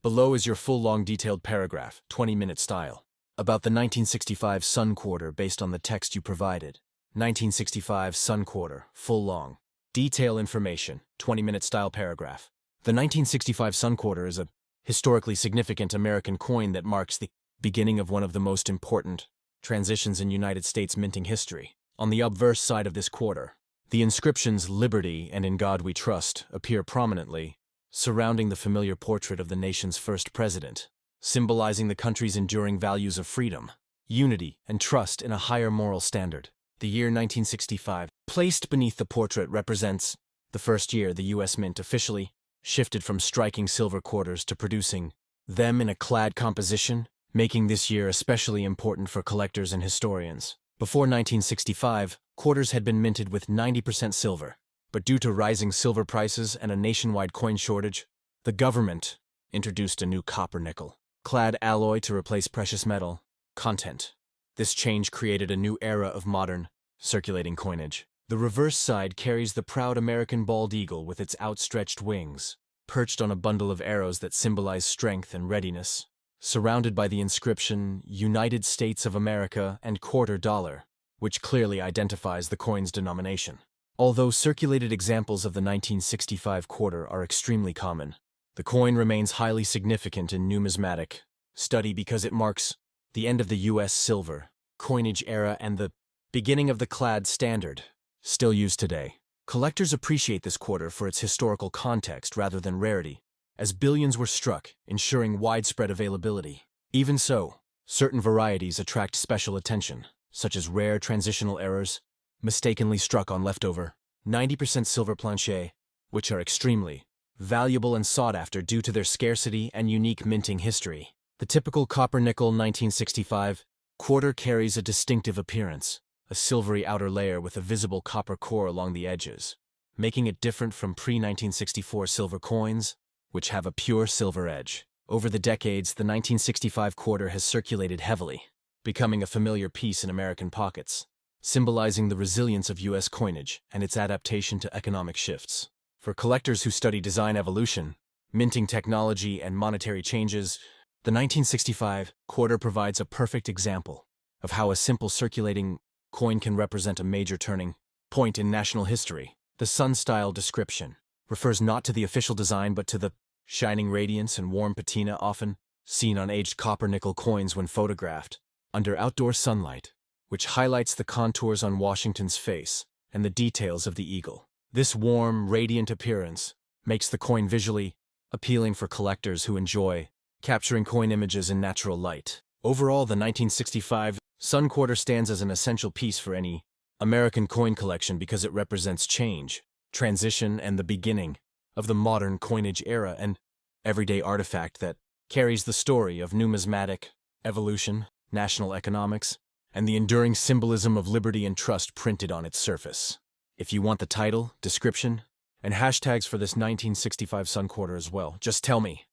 Below is your full-long detailed paragraph, 20-minute style, about the 1965 Sun Quarter based on the text you provided. 1965 Sun Quarter, full-long. Detail information, 20-minute style paragraph. The 1965 Sun Quarter is a historically significant American coin that marks the beginning of one of the most important transitions in United States minting history. On the obverse side of this quarter, the inscriptions "Liberty" and "In God We Trust" appear prominently, surrounding the familiar portrait of the nation's first president, symbolizing the country's enduring values of freedom, unity, and trust in a higher moral standard. The year 1965, placed beneath the portrait, represents the first year the U.S. Mint officially shifted from striking silver quarters to producing them in a clad composition, making this year especially important for collectors and historians. Before 1965, quarters had been minted with 90% silver, but due to rising silver prices and a nationwide coin shortage, the government introduced a new copper-nickel clad alloy to replace precious metal content. This change created a new era of modern, circulating coinage. The reverse side carries the proud American bald eagle with its outstretched wings, perched on a bundle of arrows that symbolize strength and readiness, surrounded by the inscription "United States of America" and quarter dollar, which clearly identifies the coin's denomination. Although circulated examples of the 1965 quarter are extremely common, the coin remains highly significant in numismatic study because it marks the end of the U.S. silver coinage era and the beginning of the clad standard, still used today. Collectors appreciate this quarter for its historical context rather than rarity, as billions were struck, ensuring widespread availability. Even so, certain varieties attract special attention, such as rare transitional errors, mistakenly struck on leftover 90% silver planche, which are extremely valuable and sought after due to their scarcity and unique minting history. The typical copper-nickel 1965 quarter carries a distinctive appearance, a silvery outer layer with a visible copper core along the edges, making it different from pre-1964 silver coins, which have a pure silver edge. Over the decades, the 1965 quarter has circulated heavily, becoming a familiar piece in American pockets, symbolizing the resilience of U.S. coinage and its adaptation to economic shifts. For collectors who study design evolution, minting technology, and monetary changes, the 1965 quarter provides a perfect example of how a simple circulating coin can represent a major turning point in national history. The sun-style description refers not to the official design but to the shining radiance and warm patina often seen on aged copper-nickel coins when photographed under outdoor sunlight, which highlights the contours on Washington's face and the details of the eagle. This warm, radiant appearance makes the coin visually appealing for collectors who enjoy capturing coin images in natural light. Overall, the 1965 Sun Quarter stands as an essential piece for any American coin collection because it represents change, transition, and the beginning of the modern coinage era, an everyday artifact that carries the story of numismatic evolution, national economics, and the enduring symbolism of liberty and trust printed on its surface. If you want the title, description, and hashtags for this 1965 Sun Quarter as well, just tell me.